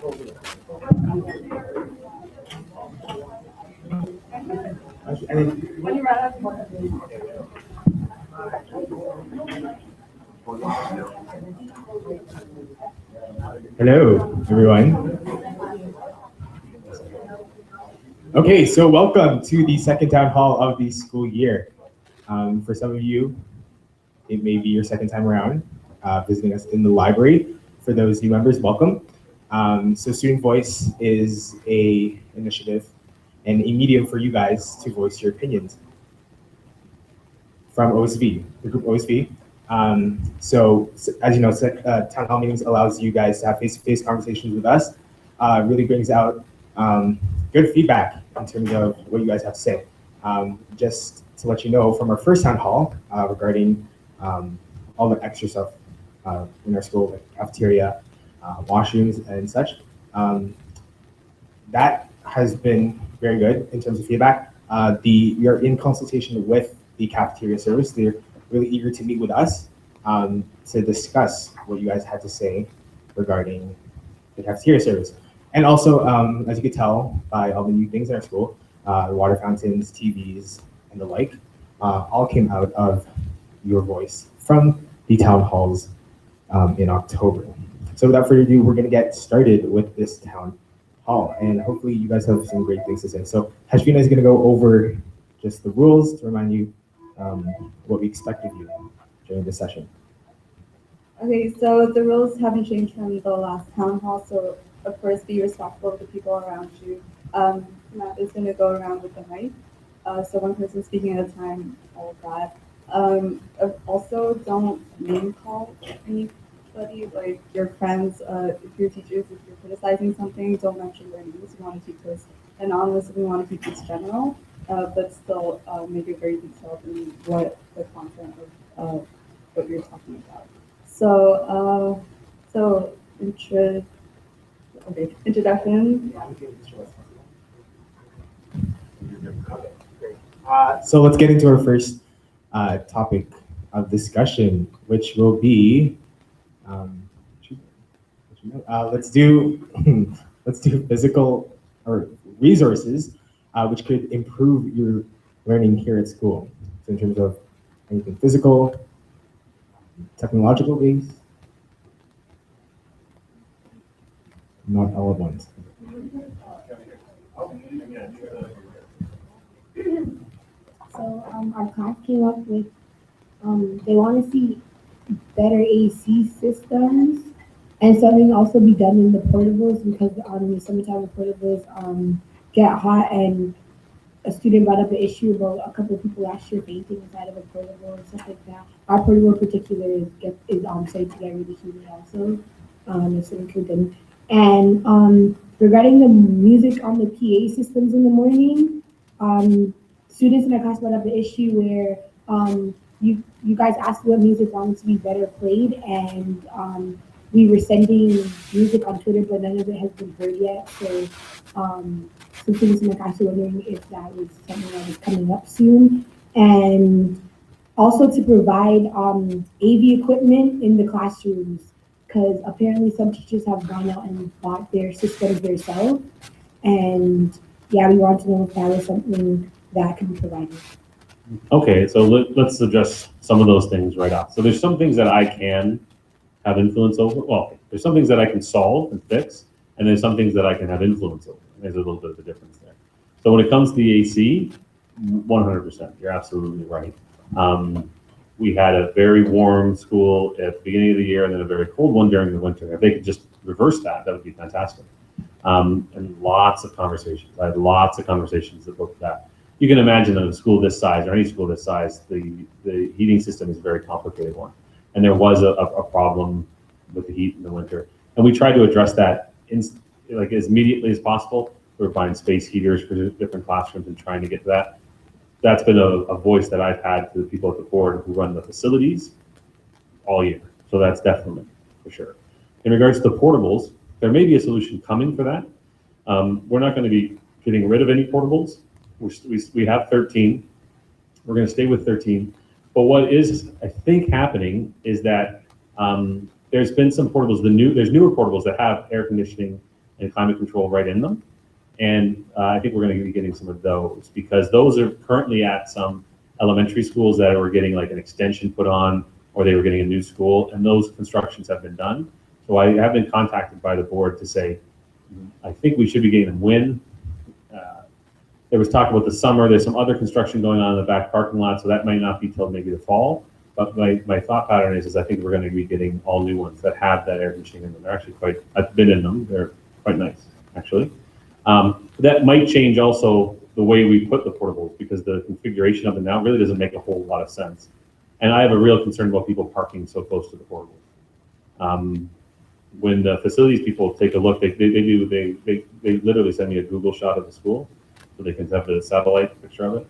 Hello, everyone. Okay, so welcome to the second town hall of the school year. For some of you, it may be your second time around visiting us in the library. For those new members, welcome. So Student Voice is a initiative and a medium for you guys to voice your opinions from OSV, the group OSV. So as you know, town hall meetings allows you guys to have face-to-face conversations with us. Really brings out good feedback in terms of what you guys have to say. Just to let you know, from our first town hall regarding all the extra stuff in our school, like cafeteria, washrooms, and such, that has been very good in terms of feedback. We are in consultation with the cafeteria service. They're really eager to meet with us to discuss what you guys had to say regarding the cafeteria service. And also, as you could tell by all the new things in our school, water fountains, TVs, and the like, all came out of your voice from the town halls in October. So without further ado, we're gonna get started with this town hall, and hopefully you guys have some great things to say. So Hashvina is gonna go over just the rules to remind you what we expect of you during this session. Okay, so the rules haven't changed from the last town hall, so of course be respectful of the people around you. Matt is going to go around with the mic, so one person speaking at a time, all of that. Also, don't name call anybody, like your friends, if your teachers, if you're criticizing something, don't mention their names. We want to keep this anonymous, we want to keep this general, but still make it very detailed in what the content of what you're talking about. So, introduction. So let's get into our first topic of discussion, which will be, let's do physical or resources, which could improve your learning here at school. So in terms of anything physical, technological based, not all at once. So our class came up with, they want to see better AC systems and something also be done in the portables because in the summertime the portables get hot, and a student brought up an issue about a couple of people last year fainting inside of a portable and stuff like that. Our portable in particular is safe to get really heated also, if something could done. And regarding the music on the PA systems in the morning, students in our class brought up the issue where you guys asked what music wanted to be better played, and we were sending music on Twitter, but none of it has been heard yet. So some students in my class are wondering if that was something that was coming up soon, and also to provide AV equipment in the classrooms, because apparently some teachers have gone out and bought their systems themselves, and yeah, we want to know if that was something that could be provided. Okay, so let's address some of those things right off. So there's some things that I can have influence over. Well, there's some things that I can solve and fix, and there's some things that I can have influence over. There's a little bit of a difference there. So when it comes to the AC, 100%, you're absolutely right. We had a very warm school at the beginning of the year and then a very cold one during the winter. If they could just reverse that, that would be fantastic. And lots of conversations. I had lots of conversations about that. You can imagine that a school this size or any school this size, the heating system is a very complicated one. And there was a problem with the heat in the winter. And we tried to address that like as immediately as possible. We were buying space heaters for different classrooms and trying to get to that. That's been a voice that I've had to the people at the board who run the facilities all year. So that's definitely for sure. In regards to the portables, there may be a solution coming for that. We're not going to be getting rid of any portables. We have 13. We're going to stay with 13. But what is, I think, happening is that there's been some portables. There's newer portables that have air conditioning and climate control right in them. And I think we're going to be getting some of those because those are currently at some elementary schools that were getting like an extension put on, or they were getting a new school, and those constructions have been done. So I have been contacted by the board to say, I think we should be getting them when. There was talk about the summer. There's some other construction going on in the back parking lot, so that might not be till maybe the fall. But my thought pattern is I think we're going to be getting all new ones that have that air conditioning in them. They're actually quite, I've been in them. They're quite nice, actually. That might change also the way we put the portables because the configuration of them now really doesn't make a whole lot of sense. And I have a real concern about people parking so close to the portables. When the facilities people take a look, they literally send me a Google shot of the school so they can have the satellite picture of it.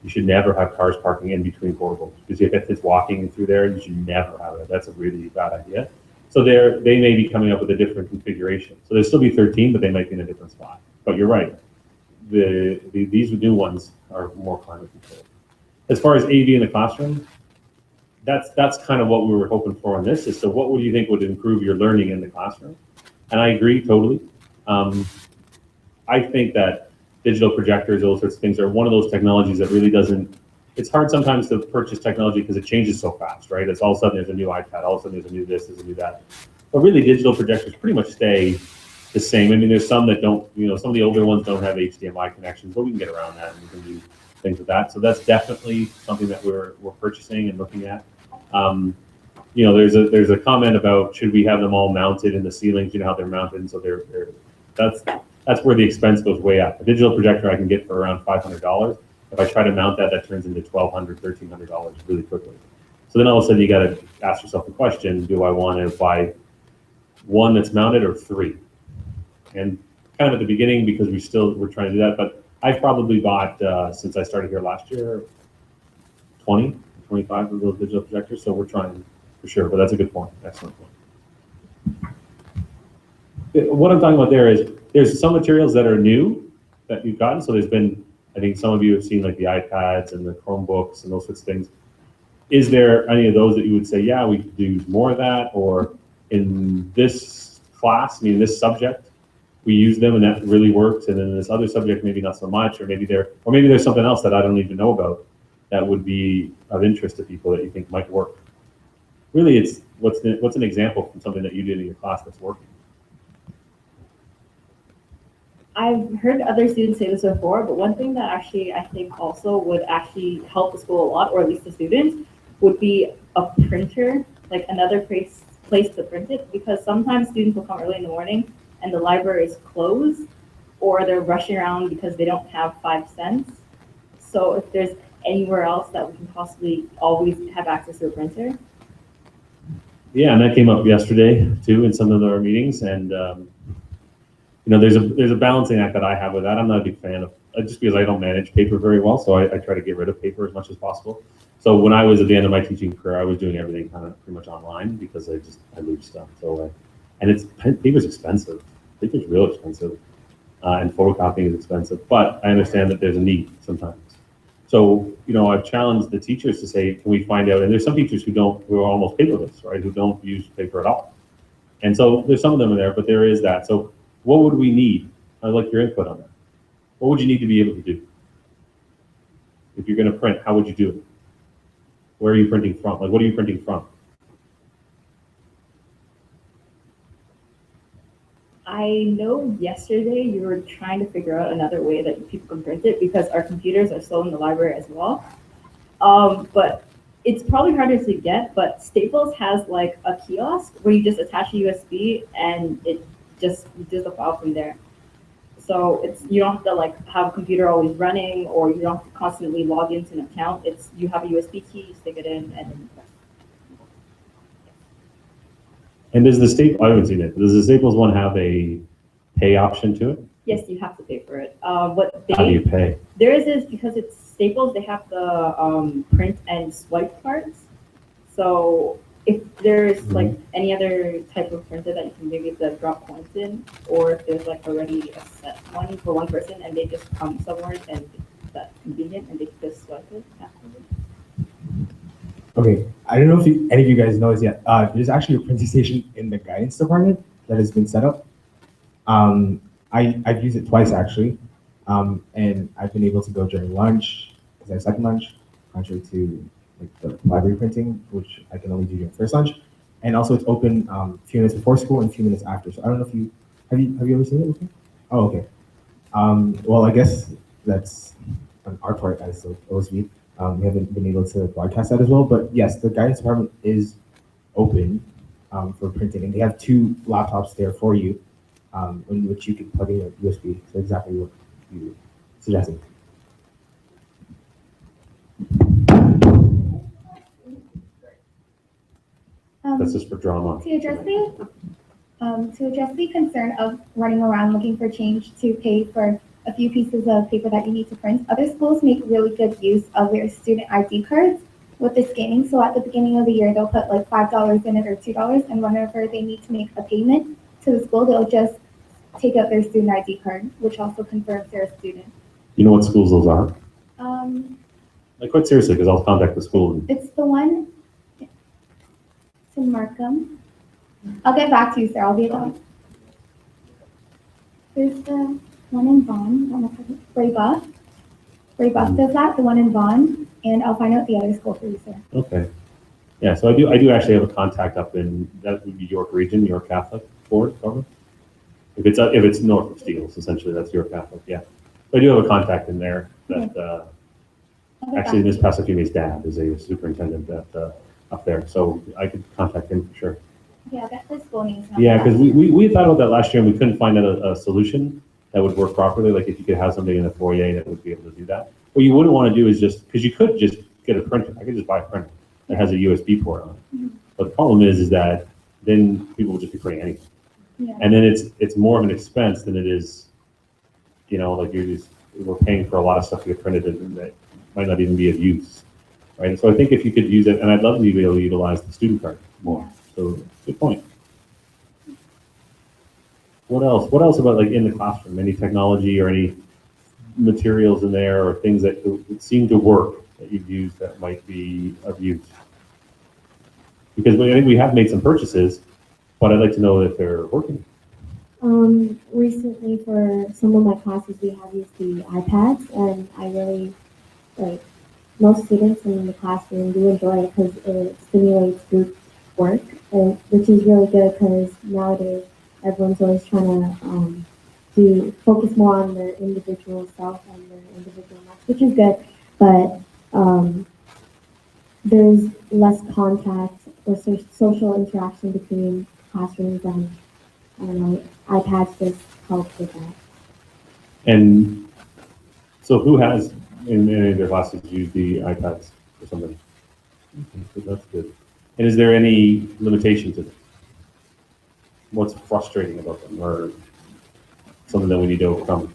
You should never have cars parking in between portables because if it's walking through there, you should never have it. That's a really bad idea. So they may be coming up with a different configuration. So there'll still be 13, but they might be in a different spot. But you're right. These new ones are more climate controlled. As far as AV in the classroom, that's kind of what we were hoping for on this. Is so what would you think would improve your learning in the classroom? And I agree totally. I think that digital projectors, those sorts of things are one of those technologies that really doesn't, it's hard sometimes to purchase technology because it changes so fast, right? It's all of a sudden there's a new iPad, all of a sudden there's a new this, there's a new that. But really digital projectors pretty much stay the same. I mean, there's some that don't, some of the older ones don't have HDMI connections, but we can get around that and we can do things with that. So that's definitely something that we're purchasing and looking at. There's a comment about should we have them all mounted in the ceilings, how they're mounted, and so that's where the expense goes way up. A digital projector I can get for around $500. If I try to mount that, that turns into $1,200, $1,300 really quickly. So then all of a sudden you got to ask yourself the question, do I want to buy one that's mounted or three? And kind of at the beginning, because we're trying to do that, but I've probably bought, since I started here last year, 20, 25 of those digital projectors. So we're trying for sure, but that's a good point. Excellent point. What I'm talking about there's some materials that are new that you've gotten. So there's been, I think some of you have seen like the iPads and the Chromebooks and those sorts of things. Is there any of those that you would say, yeah, we could use more of that, or in this class, this subject, we use them and that really works, and then in this other subject, maybe not so much, or maybe there's something else that I don't even know about that would be of interest to people that you think might work. Really, it's what's an example from something that you did in your class that's working. I've heard other students say this before, but one thing that actually I think also would actually help the school a lot, or at least the students, would be a printer, like another place to print it, because sometimes students will come early in the morning and the library is closed, or they're rushing around because they don't have 5 cents. So if there's anywhere else that we can possibly always have access to a printer. Yeah, and that came up yesterday too in some of our meetings, and there's a balancing act that I have with that. I'm not a big fan of, just because I don't manage paper very well, so I try to get rid of paper as much as possible. So when I was at the end of my teaching career, I was doing everything kind of pretty much online because I lose stuff. So and paper's expensive. Paper's real expensive, and photocopying is expensive. But I understand that there's a need sometimes. So I've challenged the teachers to say, can we find out? And there's some teachers who are almost paperless, right? Who don't use paper at all. And so there's some of them in there, but there is that. So what would we need? I'd like your input on that. What would you need to be able to do? If you're going to print, how would you do it? Where are you printing from? Like, what are you printing from? I know yesterday you were trying to figure out another way that people can print it because our computers are still in the library as well. But it's probably harder to get, but Staples has like a kiosk where you just attach a USB and it just does the file from there. So you don't have to like have a computer always running, or you don't have to constantly log into an account. You have a USB key, you stick it in, and then And does the Staples, I haven't seen it, does the Staples one have a pay option to it? yes, you have to pay for it. How do you pay? There is because it's Staples, they have the print and swipe cards. So if there's like any other type of printer that you can maybe drop coins in, or if there's like already a set one for one person and they just come somewhere and that's convenient and they just swipe it afterwards. Okay, I don't know if any of you guys know this yet. There's actually a printing station in the guidance department that has been set up. I've used it twice actually, and I've been able to go during lunch because I have second lunch, contrary to like the library printing, which I can only do during first lunch. And also it's open a few minutes before school and a few minutes after. So I don't know if you ever seen it before? Oh, okay. Well, I guess that's on our part as the OSV. We haven't been able to broadcast that as well, but yes, the guidance department is open for printing, and they have two laptops there for you, in which you can plug in your USB. So exactly what you suggested. That's just for drama. To address the concern of running around looking for change to pay for a few pieces of paper that you need to print, other schools make really good use of their student ID cards with the scanning. So at the beginning of the year, they'll put like $5 in it or $2, and whenever they need to make a payment to the school, they'll just take out their student ID card, which also confirms they're a student. You know what schools those are? It's Quite seriously, because I'll contact the school. the one to Markham. I'll get back to you, sir. I'll be back. There's the one in Vaughan. Braybuff does that, the one in Vaughan, and I'll find out the other school for you, sir. Okay. Yeah, so I do actually have a contact up in, that would be York Region, York Catholic Board, probably. If it's north of Steeles, essentially, that's York Catholic, yeah. But I do have a contact in there that, actually, Ms. Pasafime's dad is a superintendent up there, so I could contact him for sure. Yeah, that's the school names. Yeah, because we thought about that last year and we couldn't find a solution that would work properly. Like if you could have somebody in the foyer that would be able to do that. What you wouldn't want to do is because you could just get a printer. I could just buy a printer that has a USB port on it. Mhm. But the problem is that then people will just be printing anything. Yeah. And then it's more of an expense than it is, like we're paying for a lot of stuff to get printed and that might not even be of use. Right. So I think if you could use it, and I'd love to be able to utilize the student card more. So good point. What else? What else about like in the classroom? Any technology or any materials in there or things that would seem to work that you've used that might be of use? Because I think we have made some purchases, but I'd like to know if they're working. Recently for some of my classes, we have used the iPads, and I really like most students in the classroom do enjoy it because it stimulates group work, which is really good because nowadays everyone's always trying to focus more on their individual self and their individual marks, which is good, but there's less contact or social interaction between classrooms, and I don't know, iPads just help with that. And so who has in any of their classes used the iPads or something? Okay, so that's good. And is there any limitation to them? What's frustrating about them or something that we need to overcome?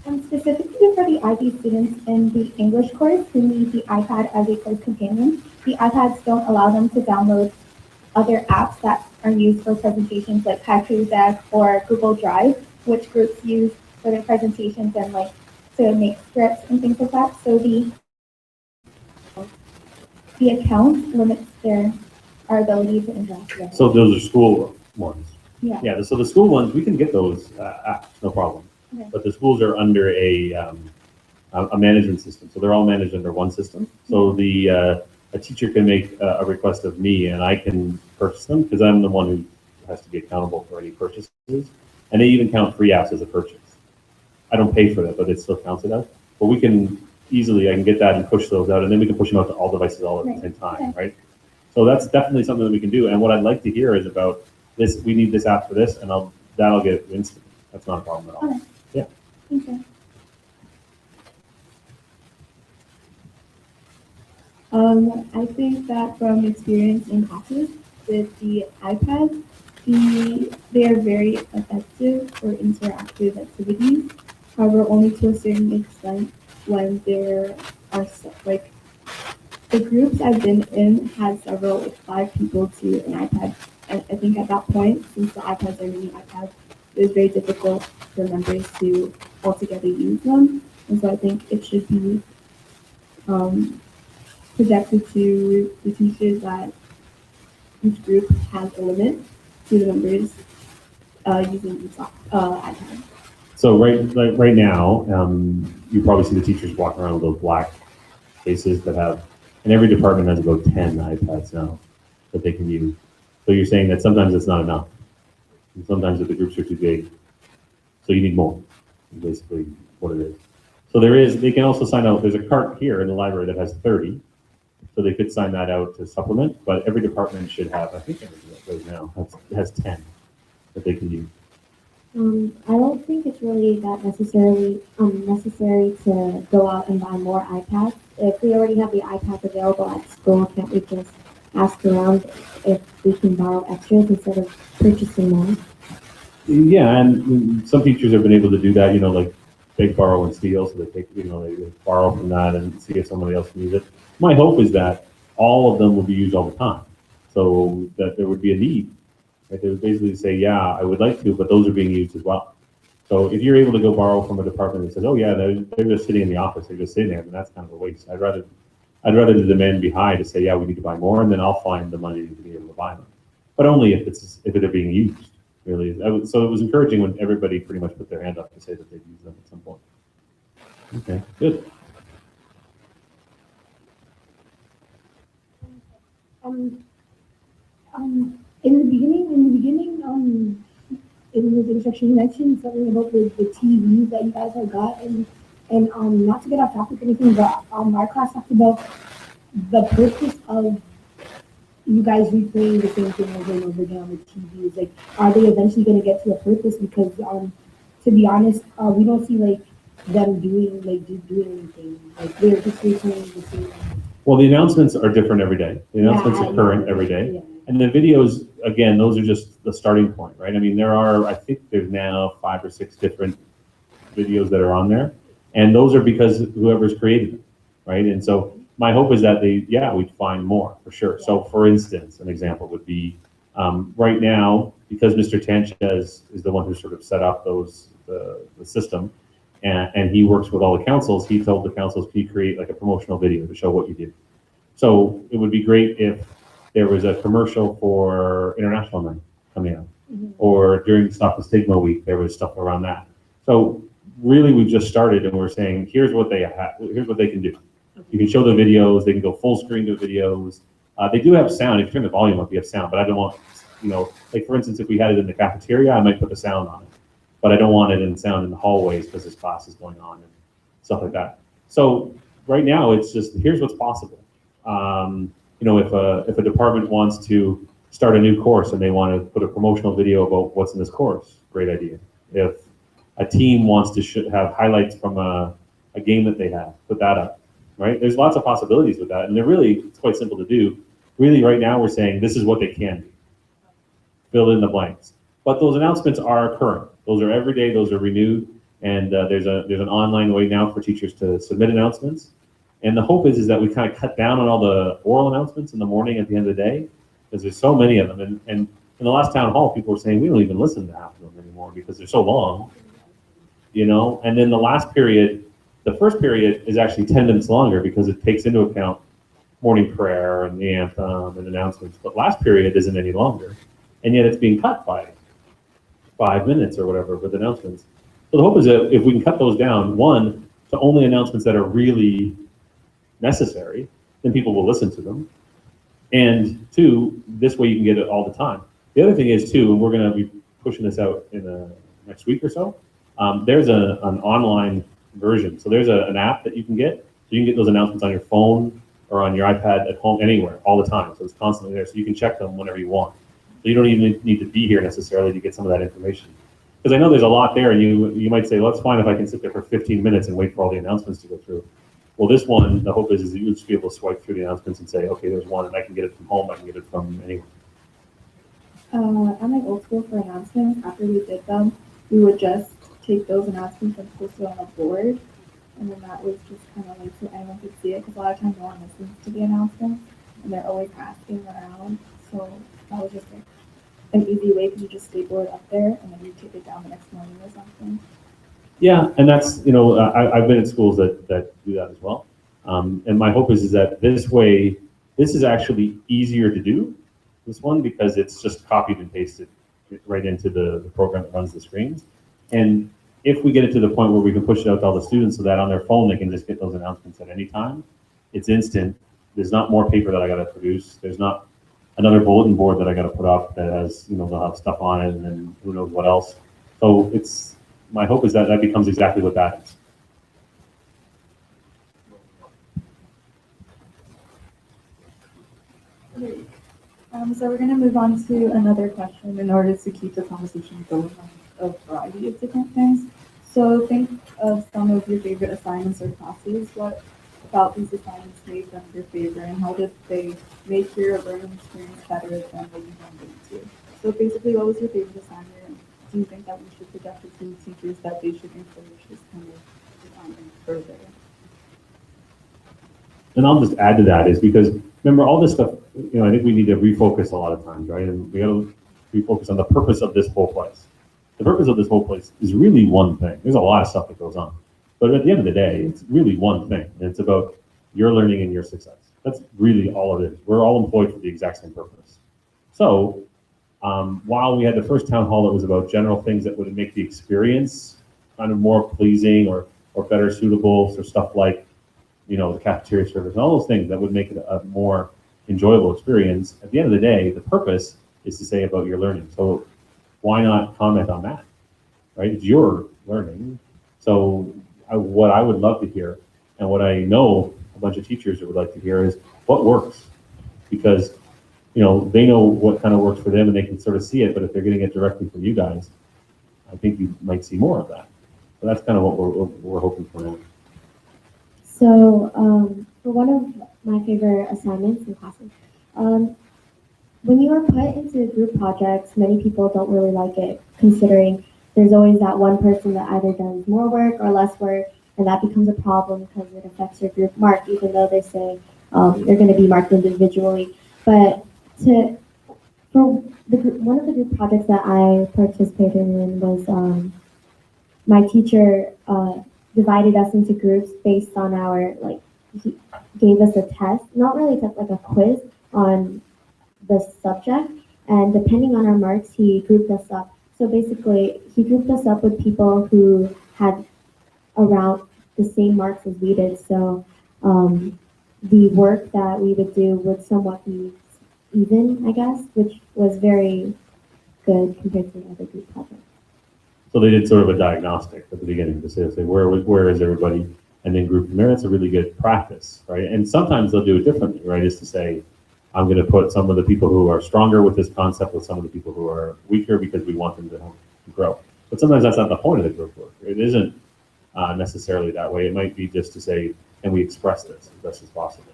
Specifically for the IB students in the English course who need the iPad as a course companion, the iPads don't allow them to download other apps that are used for presentations like Haiku Deck or Google Drive, which groups use for their presentations and like to make scripts and things like that. So the account limits our ability to interact with. So those are school ones. Yeah. Yeah. So the school ones, we can get those apps, no problem. Okay. But the schools are under a management system, so they're all managed under one system. So a teacher can make a request of me, and I can purchase them because I'm the one who has to be accountable for any purchases. And they even count free apps as a purchase. I don't pay for that, but it still counts it out. But we can I can get that and push those out, and then we can push them out to all devices all at the same time, right? So that's definitely something that we can do. And what I'd like to hear is about this. We need this app for this, and that'll get it instantly. That's not a problem at all. Okay. Yeah. Thank you. I think that from experience in classes with the iPads, they are very effective for interactive activities. However, only to a certain extent when there are like the groups I've been in had several, like 5 people to an iPad. And I think at that point, since the iPads are mini iPads, it was very difficult for members to altogether use them. And so I think it should be projected to the teachers that each group has a limit to the members using iPad. So right now, you probably see the teachers walking around with those black cases that have, and every department has about 10 iPads now that they can use. So you're saying that sometimes it's not enough. And sometimes if the groups are too big, so you need more, basically what it is. So they can also sign out, there's a cart here in the library that has 30, so they could sign that out to supplement, but every department should have, I think right now, has 10 that they can use. I don't think it's really that necessary to go out and buy more iPads. If we already have the iPads available at school, can't we just ask around if we can borrow extras instead of purchasing more? Yeah, and some teachers have been able to do that, like they borrow and steal, so they take, they borrow from that and see if somebody else can use it. My hope is that all of them would be used all the time, so that there would be a need. Right? They would basically say, yeah, I would like to, but those are being used as well. So if you're able to go borrow from a department that says, oh yeah, they're just sitting in the office, they're just sitting there, then that's kind of a waste. I'd rather the demand be high to say, yeah, we need to buy more, and then I'll find the money to be able to buy them. But only if they're being used, really. So it was encouraging when everybody pretty much put their hand up to say that they'd use them at some point. Okay, good. In the beginning, in the instruction, you mentioned something about the TVs that you guys had got, and not to get off topic or anything, but our class talked about the purpose of you guys replaying the same thing over and over again on the TVs. Like, are they eventually going to get to a purpose? Because to be honest, we don't see like them doing anything. Like they're just replaying the same. Well, the announcements are different every day. The announcements are current every day. Yeah. And the videos, again, those are just the starting point, right? I mean, I think there's now 5 or 6 different videos that are on there. And those are because whoever's created them, right? And so my hope is that we'd find more for sure. So for instance, an example would be right now, because Mr. Tanchez is the one who sort of set up the system, and he works with all the councils, he told the councils, can you create like a promotional video to show what you did? So it would be great if there was a commercial for International Night coming out, or during Stop the Stigma Week, there was stuff around that. So really, we've just started, and we're saying, here's what they can do. You can show the videos, they can go full screen to videos. They do have sound. If you turn the volume up, you have sound, but I don't want, like for instance, if we had it in the cafeteria, I might put the sound on it, but I don't want it in sound in the hallways because this class is going on and stuff like that. So right now, it's just, here's what's possible. If a department wants to start a new course and they want to put a promotional video about what's in this course, great idea. If a team wants to have highlights from a game that they have, put that up, right? There's lots of possibilities with that, and it's quite simple to do. Really, right now, we're saying this is what they can do. Fill in the blanks. But those announcements are current. Those are every day, those are renewed, and there's an online way now for teachers to submit announcements. And the hope is that we kind of cut down on all the oral announcements in the morning at the end of the day, because there's so many of them. And in the last town hall, people were saying we don't even listen to half of them anymore because they're so long, And then the first period is actually 10 minutes longer because it takes into account morning prayer and the anthem and announcements. But last period isn't any longer, and yet it's being cut by 5 minutes or whatever with announcements. So the hope is that if we can cut those down, one, to only announcements that are really necessary, then people will listen to them. And two, this way you can get it all the time. The other thing is too, and we're going to be pushing this out in the next week or so, there's an online version. So there's an app that you can get. So you can get those announcements on your phone or on your iPad at home, anywhere, all the time. So it's constantly there. So you can check them whenever you want. So you don't even need to be here necessarily to get some of that information. Because I know there's a lot there, and you might say, well, it's fine if I can sit there for 15 minutes and wait for all the announcements to go through. Well, this one, the hope is that you would just be able to swipe through the announcements and say, okay, there's one, and I can get it from home, I can get it from anywhere. I'm like old school for announcements. After we did them, we would just take those announcements and post it on a board, and then that was just kind of like so anyone could see it, because a lot of times no one listens to the announcements, and they're always asking around, so that was just like an easy way, because you just staple it up there, and then you take it down the next morning or something. Yeah, and that's, I've been at schools that do that as well. And my hope is that this way, this is actually easier to do, this one, because it's just copied and pasted right into the program that runs the screens. And if we get it to the point where we can push it out to all the students so that on their phone they can just get those announcements at any time, it's instant. There's not more paper that I got to produce. There's not another bulletin board that I got to put up that has, they'll have stuff on it and then who knows what else. So my hope is that that becomes exactly what that is. So we're going to move on to another question in order to keep the conversation going on a variety of different things. So think of some of your favorite assignments or classes. What about these assignments made them your favorite, and how did they make your learning experience better than what you wanted them to? So basically, what was your favorite assignment? And do you think that we should project it to teachers that they should encourage this kind of assignment further? And I'll just add to that is because remember all this stuff, I think we need to refocus a lot of times, right? And we got to refocus on the purpose of this whole place. The purpose of this whole place is really one thing. There's a lot of stuff that goes on. But at the end of the day, it's really one thing. And it's about your learning and your success. That's really all it is. We're all employed for the exact same purpose. So while we had the first town hall that was about general things that would make the experience kind of more pleasing or better suitable for stuff like, the cafeteria service and all those things that would make it a more enjoyable experience, at the end of the day, the purpose is to say about your learning. So why not comment on that, right? It's your learning. So what I would love to hear, and what I know a bunch of teachers would like to hear is what works, because they know what kind of works for them and they can sort of see it. But if they're getting it directly from you guys, I think you might see more of that. So that's kind of what we're hoping for now. So for one of my favorite assignments in classes, when you are put into group projects, many people don't really like it, considering there's always that one person that either does more work or less work, and that becomes a problem because it affects your group mark, even though they say they're going to be marked individually. But one of the group projects that I participated in was my teacher divided us into groups based on he gave us a test, not really a test, like a quiz on the subject, and depending on our marks, he grouped us up. So basically, he grouped us up with people who had around the same marks as we did. So the work that we would do would somewhat be even, I guess, which was very good compared to the other group projects. So they did sort of a diagnostic at the beginning to say where is everybody, and then group them there. That's a really good practice, right? And sometimes they'll do it differently, right? Is to say, I'm going to put some of the people who are stronger with this concept with some of the people who are weaker because we want them to grow. But sometimes that's not the point of the group work. It isn't necessarily that way. It might be just to say, can we express this as best as possible?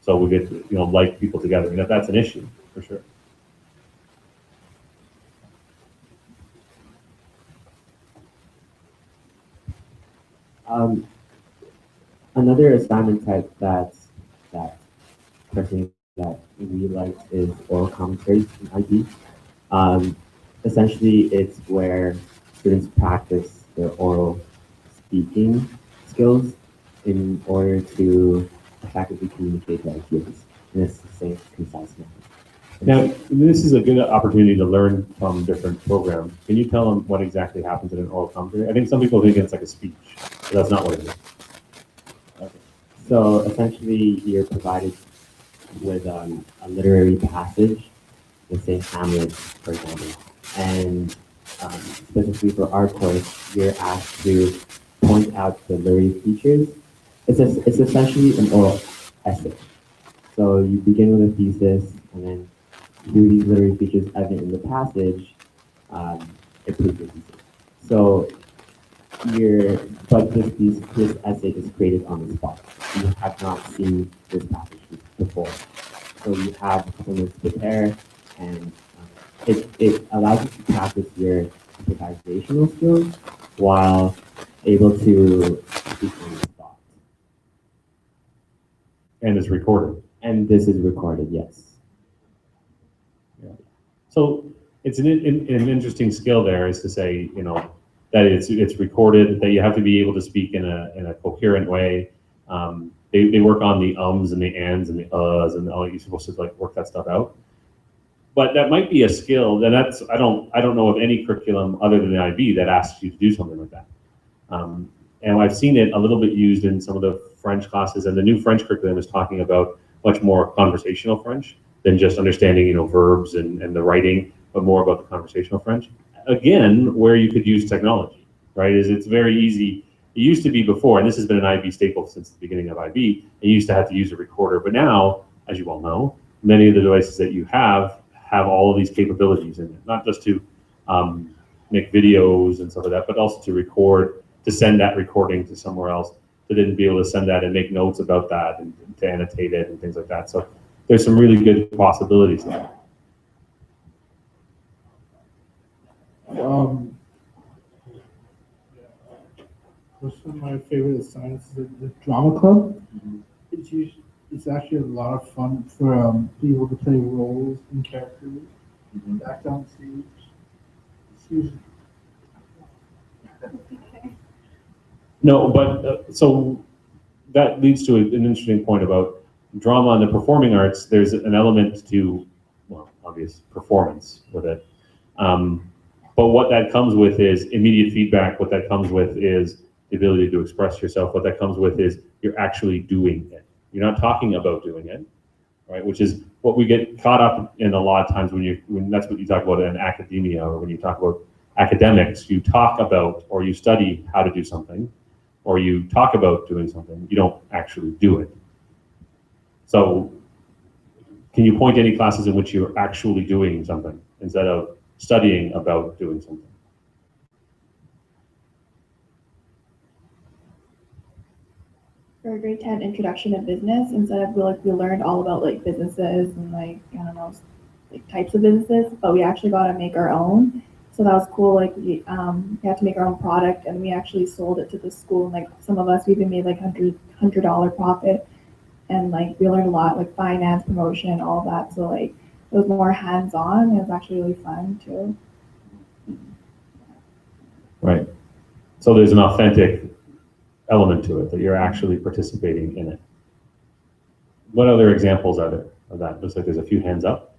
So we get to, like people together, and if that's an issue, for sure. Another assignment type that personally that we like is oral commentaries in IB. Essentially, it's where students practice their oral speaking skills in order to effectively communicate their ideas in a succinct, concise manner. Now, this is a good opportunity to learn from different programs. Can you tell them what exactly happens in an oral commentary? I think some people think it's like a speech, but that's not what it is. Okay. So essentially, you're provided with a literary passage, let's say Hamlet, for example, and specifically for our course, you're asked to point out the literary features. It's essentially an oral essay. So you begin with a thesis, and then through these literary features evident in the passage, it proves your thesis. So this essay is created on the spot. You have not seen this passage before. So you have a couple minutes to prepare, and it allows you to practice your improvisational skills while able to speak on the spot. And it's recorded. And this is recorded, yes. Yeah. So it's an interesting skill there is to say, that it's recorded, that you have to be able to speak in a coherent way. They work on the ums and the ands and the uhs and all. You're supposed to work that stuff out. but that might be a skill. And that's I don't know of any curriculum other than the IB that asks you to do something like that. And I've seen it a little bit used in some of the French classes, and the new French curriculum is talking about much more conversational French than just understanding, verbs and the writing, but more about the conversational French. Again, where you could use technology, right? It's very easy. It used to be before, and this has been an IB staple since the beginning of IB, you used to have to use a recorder, but now, as you all know, many of the devices that you have all of these capabilities in it, not just to make videos and stuff like that, but also to record, to send that recording to somewhere else, to then be able to send that and make notes about that and to annotate it and things like that. So there's some really good possibilities there. One of my favorite assignments is the drama club. It's actually a lot of fun for people to play roles and characters, act on stage. It's usually No, but so that leads to an interesting point about drama and the performing arts. There's an element to, well, obvious performance with it. But what that comes with is immediate feedback. What that comes with is the ability to express yourself. What that comes with is you're actually doing it. You're not talking about doing it, right? Which is what we get caught up in a lot of times when that's what you talk about in academia, or when you talk about academics, you talk about or you study how to do something, or you talk about doing something, you don't actually do it. So can you point to any classes in which you're actually doing something instead of studying about doing something? For grade 10 introduction to business, instead of we learned all about businesses and I don't know, types of businesses, but we actually got to make our own. So that was cool. We had to make our own product, and we actually sold it to the school. And some of us, we even made $100 profit, and we learned a lot, finance, promotion, all of that. So it was more hands-on, and it was actually really fun too. Right. So there's an authentic element to it, that you're actually participating in it. What other examples are there of that? Looks like there's a few hands up.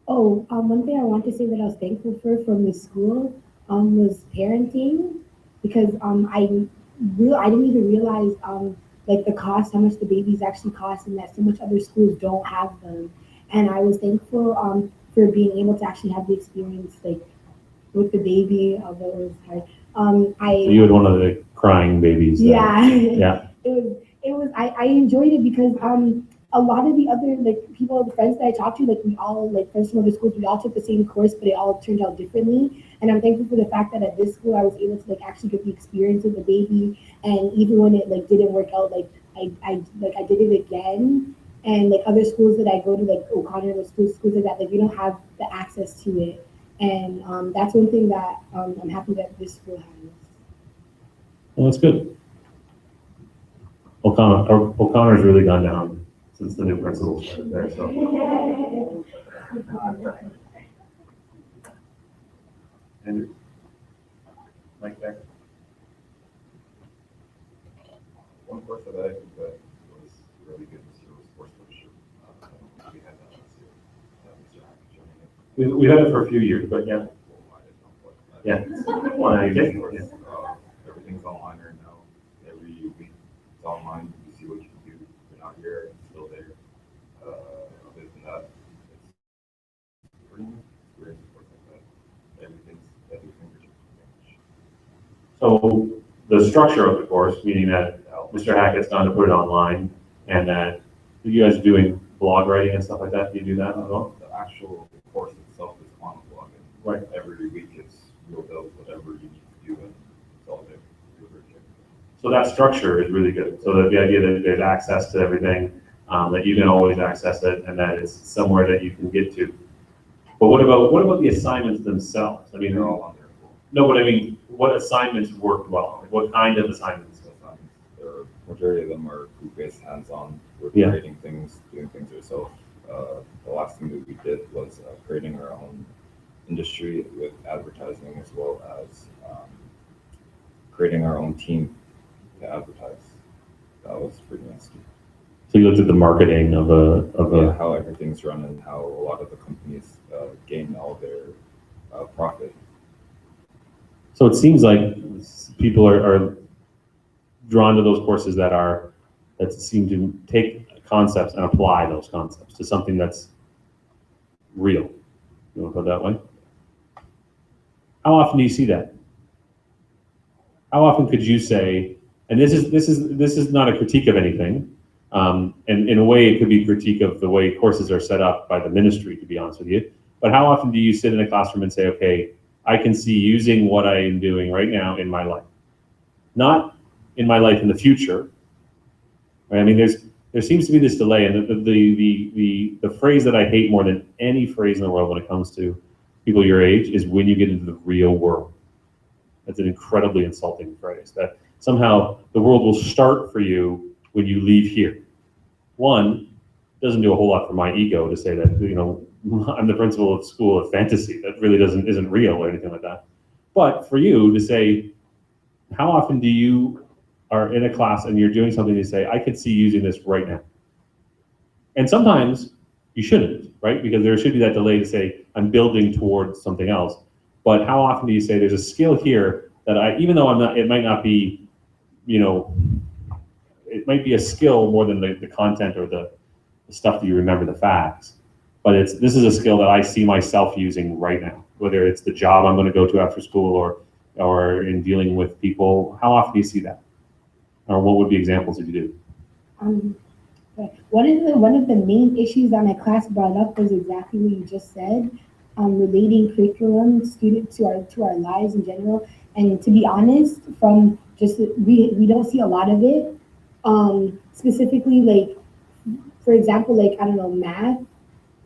Oh, one thing I want to say that I was thankful for from the school was parenting, because I didn't even realize the cost, how much the babies actually cost, and that so much other schools don't have them. And I was thankful for being able to actually have the experience with the baby, although it was hard. So you had one of the crying babies. Yeah. Yeah. I enjoyed it because a lot of the other people, the friends that I talked to, we all friends from other schools, we all took the same course, but it all turned out differently. And I'm thankful for the fact that at this school I was able to actually get the experience of the baby, and even when it didn't work out, I did it again. And other schools that I go to, O'Connor, those schools like that, we don't have the access to it. And that's one thing that I'm happy that this school has. Well, that's good. O'Connor's really gone down since the new principal started there. So. Andrew, Mike there. One course that I think that was really good this year was sports leadership. We had that last year. Mr. Hackett joining it. We've had it for a few years, but yeah. Yeah. Well, now you did. Yeah. Everything's online right now. Every week it's online. You see what you can do. If you're not here, it's still there. Other than that, it's pretty much experience and work like that. Everything's at your fingertips. So the structure of the course, meaning that Mr. Hackett's done to put it online, and that you guys are doing blog writing and stuff like that. Do you do that as well? The actual course itself is on a blog. Right. Every week it's wrote out whatever you need to do, and it's all there. So that structure is really good. So that the idea that there's access to everything, that you can always access it, and that it's somewhere that you can get to. But what about the assignments themselves? I mean, They're all on there. no, but I mean, what assignments worked well? Like what kind of assignments? The majority of them are group-based, hands-on. We're Yeah. creating things, doing things ourselves. The last thing that we did was creating our own industry with advertising, as well as creating our own team to advertise. That was pretty nasty. So you looked at the marketing of Yeah, a, how everything's run and how a lot of the companies gain all their profit. so it seems like people are drawn to those courses that seem to take concepts and apply those concepts to something that's real. You want to put it that way? How often do you see that? How often could you say, and this is not a critique of anything, and in a way it could be a critique of the way courses are set up by the ministry, to be honest with you. But how often do you sit in a classroom and say, okay, I can see using what I am doing right now in my life, not in my life in the future. Right? I mean, there seems to be this delay, and the phrase that I hate more than any phrase in the world when it comes to people your age is when you get into the real world. That's an incredibly insulting phrase, that somehow the world will start for you when you leave here. One, doesn't do a whole lot for my ego to say that, you know, I'm the principal of school of fantasy. That really isn't real or anything like that. But for you to say, how often do you are in a class and you're doing something and you say, I could see using this right now? And sometimes you shouldn't, right? Because there should be that delay to say, I'm building towards something else. But how often do you say there's a skill here that even though it might not be, you know, it might be a skill more than the content or the stuff that you remember the facts, but this is a skill that I see myself using right now, whether it's the job I'm going to go to after school or in dealing with people. How often do you see that? Or what would be examples if you do? One of the main issues that my class brought up was exactly what you just said, relating curriculum to our lives in general. And to be honest, from just we don't see a lot of it. Specifically, like for example, like I don't know, math.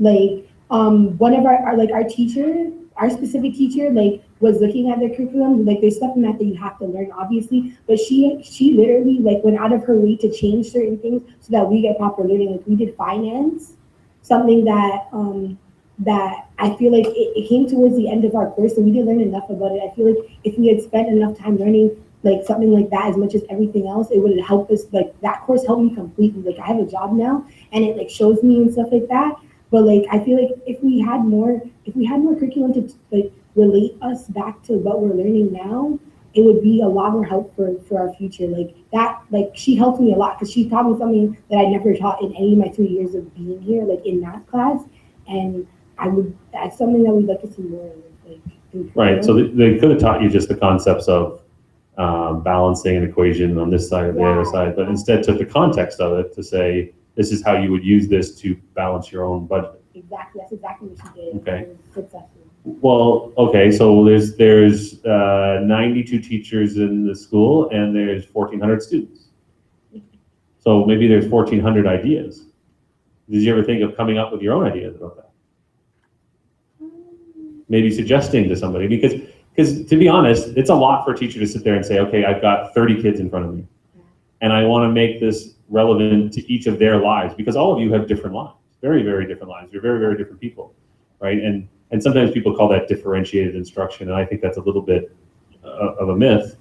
Like one of our teacher, our specific teacher, like was looking at their curriculum. Like there's stuff in that you have to learn, obviously, but she literally like went out of her way to change certain things so that we get proper learning. Like we did finance, something that I feel like it came towards the end of our course and we didn't learn enough about it. I feel like if we had spent enough time learning like something like that as much as everything else, it would have helped us. Like that course helped me completely. Like I have a job now and it like shows me and stuff like that. But like I feel like if we had more curriculum to like relate us back to what we're learning now, it would be a lot more helpful for our future. Like that, like she helped me a lot because she taught me something that I never taught in any of my 3 years of being here, like in math class. And that's something that we'd like to see more of. Like, right. So they could have taught you just the concepts of balancing an equation on this side or the other side, but instead took the context of it to say, this is how you would use this to balance your own budget. Exactly. That's exactly what she did. Okay. Successful. Well, okay. So there's 92 teachers in the school and there's 1,400 students. So maybe there's 1,400 ideas. Did you ever think of coming up with your own ideas about that? Maybe suggesting to somebody, because to be honest, it's a lot for a teacher to sit there and say, okay, I've got 30 kids in front of me and I want to make this relevant to each of their lives, because all of you have different lives, very, very different lives. You're very, very different people, right? And sometimes people call that differentiated instruction, and I think that's a little bit of a myth.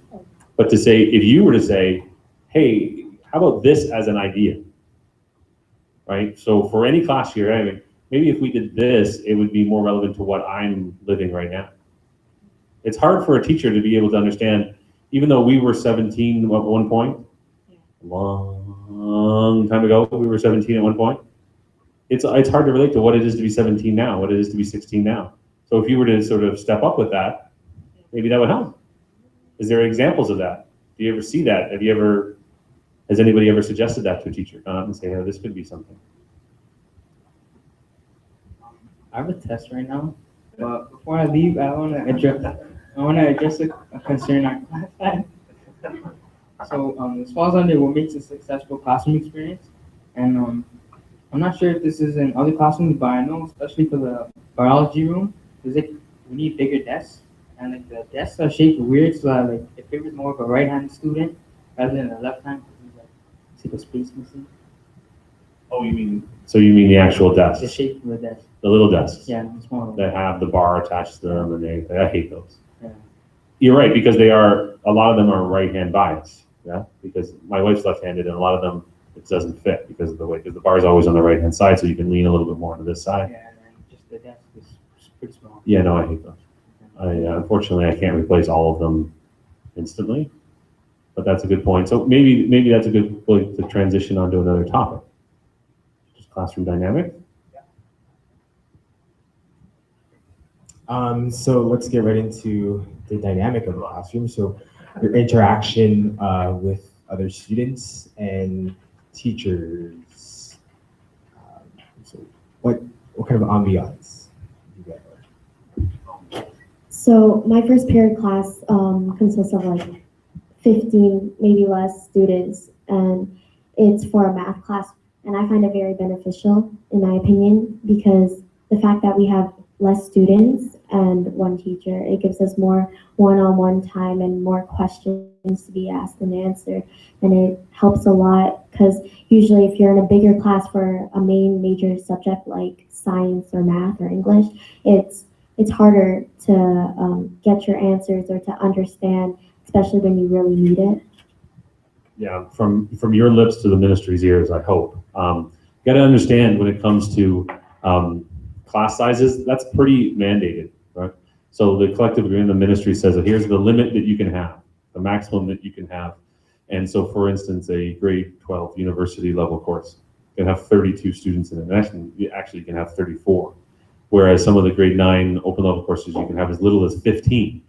But to say, if you were to say, hey, how about this as an idea, right? So for any class here, I mean, maybe if we did this, it would be more relevant to what I'm living right now. It's hard for a teacher to be able to understand, even though we were 17 at one point, a long time ago, we were 17 at one point. It's hard to relate to what it is to be 17 now, what it is to be 16 now. So if you were to sort of step up with that, maybe that would help. Is there examples of that? Do you ever see that? Has anybody ever suggested that to a teacher? Come up and say, oh, this could be something. I have a test right now, but before I leave, I want to address a concern our class had. So this falls under what makes a successful classroom experience, and I'm not sure if this is in other classrooms, but I know especially for the biology room, we need bigger desks, and like the desks are shaped weird, so that like it favors more of a right-handed student rather than a left-hand. See the space missing? Oh, you mean the actual desks? The shape of the desk. The little desks. Yeah, the small ones. That have the bar attached to them, and I hate those. Yeah. You're right, because a lot of them are right-hand bias. Yeah, because my wife's left-handed, and a lot of them it doesn't fit because of the way, because the bar is always on the right-hand side, so you can lean a little bit more to this side. Yeah, and then just the desk is pretty small. Yeah, no, I hate those. Unfortunately, I can't replace all of them instantly, but that's a good point. So maybe that's a good point to transition onto another topic. Just classroom dynamic. So let's get right into the dynamic of the classroom. So your interaction with other students and teachers. So what kind of ambiance you get? So my first period class consists of like 15, maybe less students, and it's for a math class. And I find it very beneficial, in my opinion, because the fact that we have less students and one teacher, it gives us more one-on-one time and more questions to be asked and answered. And it helps a lot because usually if you're in a bigger class for a major subject like science or math or English, it's harder to get your answers or to understand, especially when you really need it. Yeah, from your lips to the ministry's ears, I hope. You got to understand when it comes to class sizes, that's pretty mandated, right? So the collective agreement of the ministry says that here's the limit that you can have, the maximum that you can have. And so, for instance, a grade 12 university level course can have 32 students in it. And actually you can have 34. Whereas some of the grade 9 open level courses you can have as little as 15.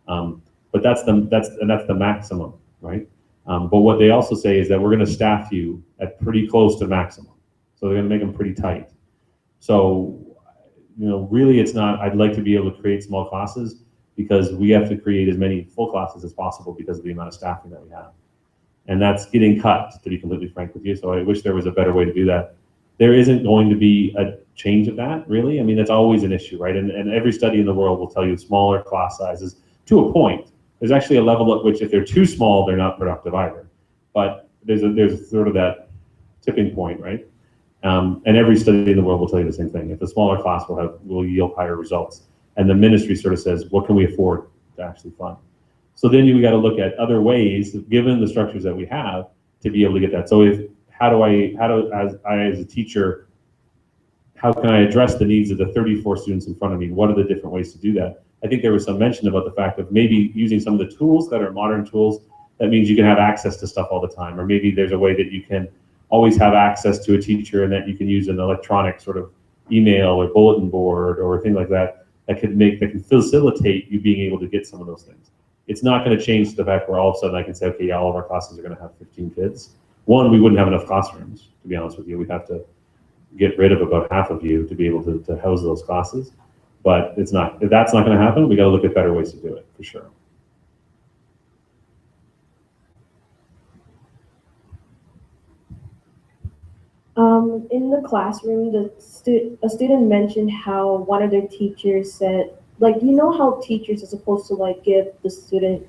But that's the maximum, right? But what they also say is that we're going to staff you at pretty close to maximum. So they're going to make them pretty tight. So, really it's not, I'd like to be able to create small classes because we have to create as many full classes as possible because of the amount of staffing that we have. And that's getting cut, to be completely frank with you. So I wish there was a better way to do that. There isn't going to be a change of that, really. I mean, that's always an issue, right? And every study in the world will tell you smaller class sizes to a point. There's actually a level at which if they're too small, they're not productive either. But there's sort of that tipping point, right? And every study in the world will tell you the same thing. If a smaller class will yield higher results. And the ministry sort of says, what can we afford to actually fund? So then we got to look at other ways, given the structures that we have, to be able to get that. So as a teacher, how can I address the needs of the 34 students in front of me? What are the different ways to do that? I think there was some mention about the fact of maybe using some of the tools that are modern tools. That means you can have access to stuff all the time, or maybe there's a way that you can always have access to a teacher and that you can use an electronic sort of email or bulletin board or thing like that that can facilitate you being able to get some of those things. It's not going to change to the fact where all of a sudden I can say, okay, yeah, all of our classes are going to have 15 kids. One, we wouldn't have enough classrooms, to be honest with you. We'd have to get rid of about half of you to be able to house those classes. But if that's not going to happen, we got to look at better ways to do it, for sure. In the classroom, a student mentioned how one of their teachers said, like, how teachers are supposed to like give the student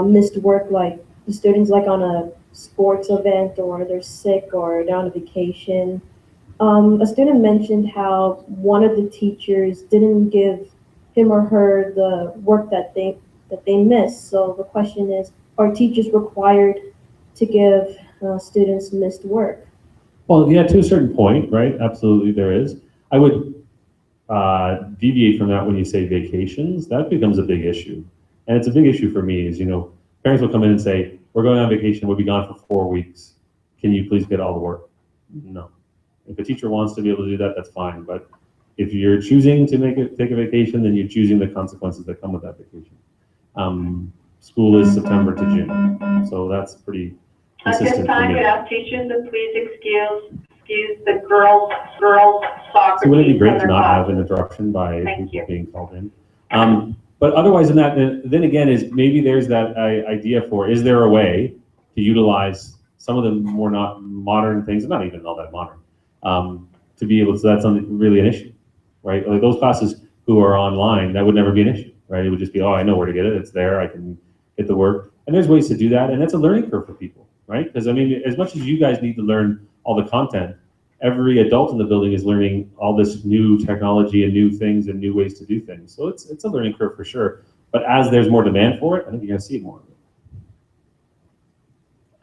missed work, like the students like on a sports event or they're sick or they're on a vacation. A student mentioned how one of the teachers didn't give him or her the work that they missed. So the question is, are teachers required to give students missed work? Well, yeah, to a certain point, right? Absolutely, there is. I would deviate from that when you say vacations. That becomes a big issue, and it's a big issue for me. Is parents will come in and say, "We're going on vacation. We'll be gone for 4 weeks. Can you please get all the work?" No. If a teacher wants to be able to do that, that's fine. But if you're choosing to take a vacation, then you're choosing the consequences that come with that vacation. School is September to June, so that's pretty consistent. At this time, we ask teachers to please excuse the girls soccer. So wouldn't it be great to team not have an interruption by Thank people you. being called in? But otherwise than that, then again, is maybe there's that idea for, is there a way to utilize some of the more not modern things, not even all that modern, to be able to, so that's really an issue, right? Like those classes who are online, that would never be an issue, right? It would just be, oh, I know where to get it, it's there, I can get the work. And there's ways to do that, and that's a learning curve for people, right? Because I mean, as much as you guys need to learn all the content, every adult in the building is learning all this new technology and new things and new ways to do things. So it's a learning curve for sure. But as there's more demand for it, I think you're gonna see more of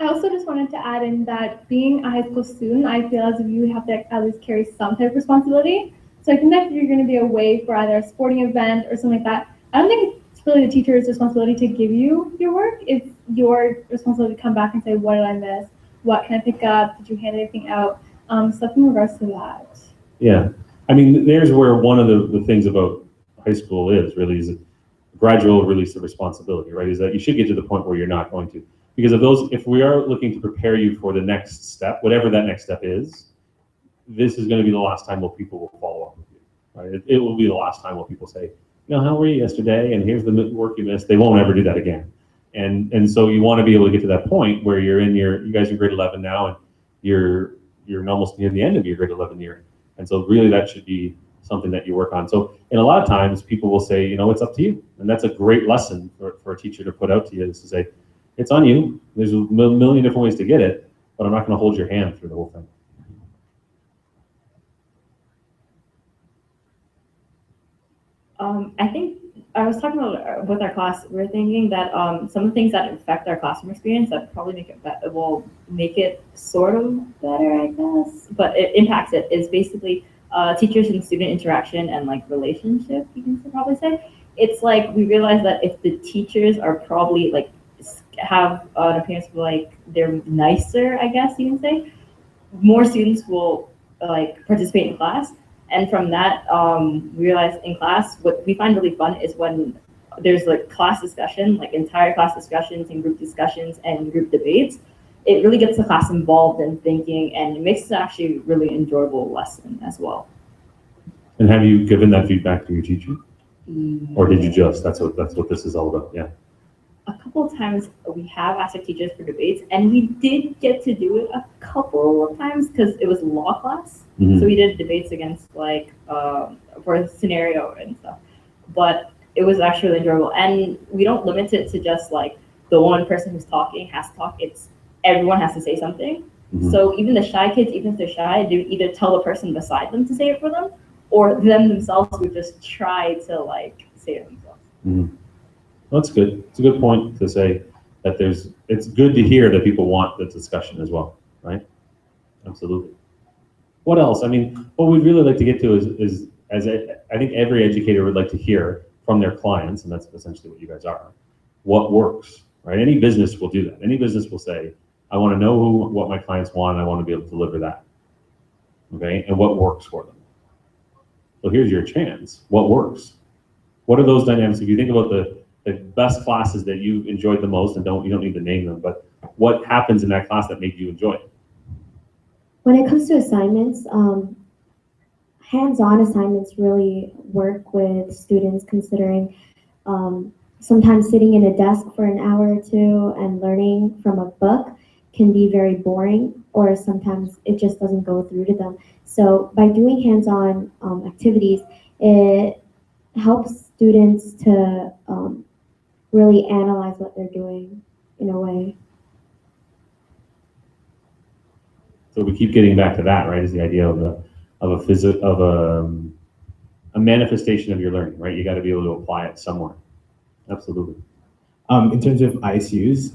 it. I also just wanted to add in that being a high school student, I feel as if you have to at least carry some type of responsibility. So I think that if you're going to be away for either a sporting event or something like that, I don't think it's really the teacher's responsibility to give you your work. It's your responsibility to come back and say, what did I miss? What can I pick up? Did you hand anything out? Stuff in regards to that. Yeah, I mean, there's where one of the things about high school is a gradual release of responsibility, right? Is that you should get to the point where you're not going to. Because if we are looking to prepare you for the next step, whatever that next step is, this is going to be the last time where people will follow up with you, right? It will be the last time where people say, how were you yesterday? And here's the work you missed. They won't ever do that again. And so you want to be able to get to that point where you're you guys are in grade 11 now, and you're almost near the end of your grade 11 year. And so really that should be something that you work on. So, and a lot of times people will say, it's up to you. And that's a great lesson for a teacher to put out to you, is to say, it's on you. There's a million different ways to get it, but I'm not going to hold your hand through the whole thing. I think I was talking about with our class, we're thinking that some of the things that affect our classroom experience that probably will make it sort of better, I guess, but it impacts it, is basically teachers and student interaction and like relationship, you can probably say. It's like we realize that if the teachers are probably like have an appearance of like they're nicer, I guess you can say, more students will like participate in class. And from that, we realize in class, what we find really fun is when there's like class discussion, like entire class discussions and group discussions and group debates. It really gets the class involved in thinking, and it makes it actually really enjoyable lesson as well. And have you given that feedback to your teacher? Or did you just, that's what this is all about, yeah. A couple of times we have asked our teachers for debates, and we did get to do it a couple of times because it was law class. Mm-hmm. So we did debates against like for a scenario and stuff. But it was actually really enjoyable, and we don't limit it to just like the one person who's talking has to talk. It's everyone has to say something. Mm-hmm. So even the shy kids, even if they're shy, they either tell the person beside them to say it for them, or them themselves would just try to like say it themselves. Mm-hmm. That's good. It's a good point to say that it's good to hear that people want the discussion as well, right? Absolutely. What else? I mean, what we'd really like to get to is I think every educator would like to hear from their clients, and that's essentially what you guys are, what works, right? Any business will do that. Any business will say, I want to know what my clients want, and I want to be able to deliver that, okay? And what works for them. So here's your chance. What works? What are those dynamics? If you think about the best classes that you enjoyed the most, and you don't need to name them, but what happens in that class that made you enjoy it? When it comes to assignments, hands-on assignments really work with students, considering sometimes sitting in a desk for an hour or two and learning from a book can be very boring, or sometimes it just doesn't go through to them. So by doing hands-on activities, it helps students to really analyze what they're doing in a way. So we keep getting back to that, right? Is the idea of a manifestation of your learning, right? You got to be able to apply it somewhere. Absolutely. In terms of ISUs,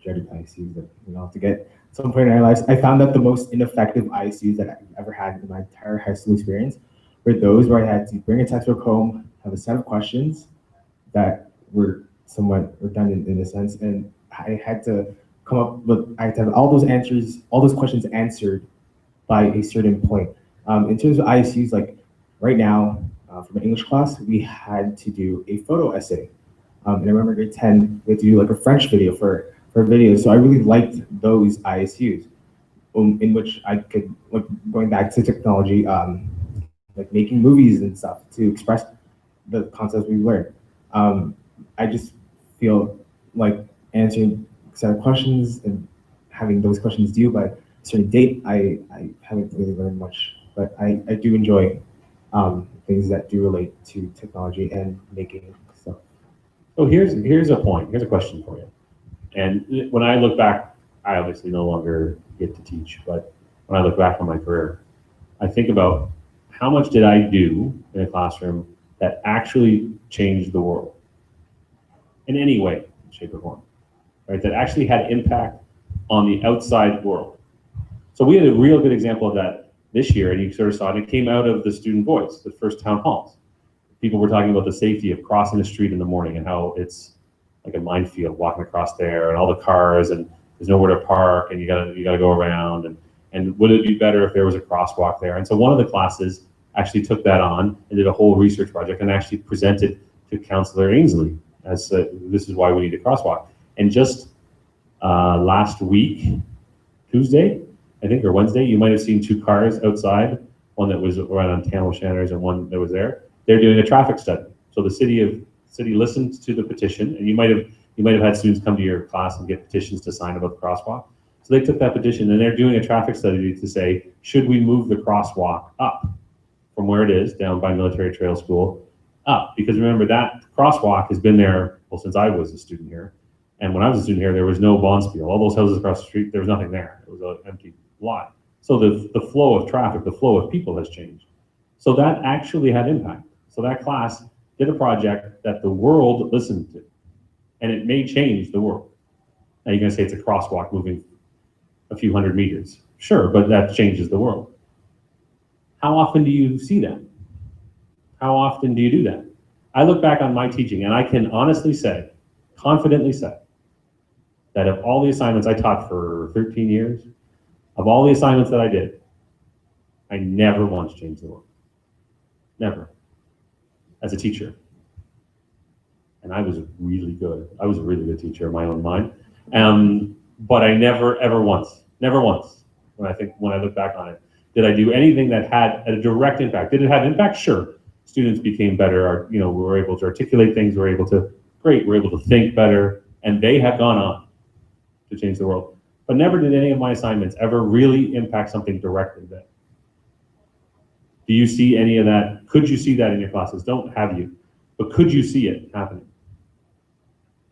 dreaded ISUs that we all have to get at some point in our lives, I found that the most ineffective ISUs that I've ever had in my entire high school experience were those where I had to bring a textbook home, have a set of questions that were somewhat redundant in a sense, and I had to I had to have all those questions answered by a certain point. In terms of ISUs, like right now, for my English class, we had to do a photo essay. And I remember grade 10, we had to do like a French video for a video. So I really liked those ISUs, in which I could, like, going back to technology, like making movies and stuff to express the concepts we learned. I just feel like answering a set of questions and having those questions due by a certain date, I haven't really learned much, but I do enjoy things that do relate to technology and making stuff. So here's a point. Here's a question for you. And when I look back, I obviously no longer get to teach, but when I look back on my career, I think about how much did I do in a classroom that actually changed the world in any way, shape, or form, right? That actually had impact on the outside world. So we had a real good example of that this year, and you sort of saw it. It came out of the student voice, the first town halls. People were talking about the safety of crossing the street in the morning and how it's like a minefield walking across there, and all the cars, and there's nowhere to park, and you gotta go around, and would it be better if there was a crosswalk there? And so one of the classes actually took that on and did a whole research project and actually presented to Councillor Ainsley as this is why we need a crosswalk. And just last week, Tuesday, I think, or Wednesday, you might have seen 2 cars outside, one that was right on Tamil Shanners and one that was there. They're doing a traffic study. So the city listened to the petition, and you might have had students come to your class and get petitions to sign about the crosswalk. So they took that petition and they're doing a traffic study to say, should we move the crosswalk up from where it is down by Military Trail School up? Because remember, that crosswalk has been there, well, since I was a student here. And when I was a student here, there was no Bonspiel. All those houses across the street, there was nothing there. It was an empty lot. So the flow of traffic, the flow of people has changed. So that actually had impact. So that class did a project that the world listened to, and it may change the world. Now you're gonna say it's a crosswalk moving a few hundred meters. Sure, but that changes the world. How often do you see that? How often do you do that? I look back on my teaching and I can honestly say, confidently say, that of all the assignments I taught for 13 years, of all the assignments that I did, I never once changed the world. Never. As a teacher. And I was really good. I was a really good teacher in my own mind. But I never, ever once, when I look back on it, did I do anything that had a direct impact? Did it have impact? Sure. Students became better, we were able to articulate things, we were able to think better, and they have gone on to change the world. But never did any of my assignments ever really impact something directly then. Do you see any of that? Could you see that in your classes? Don't have you, but could you see it happening?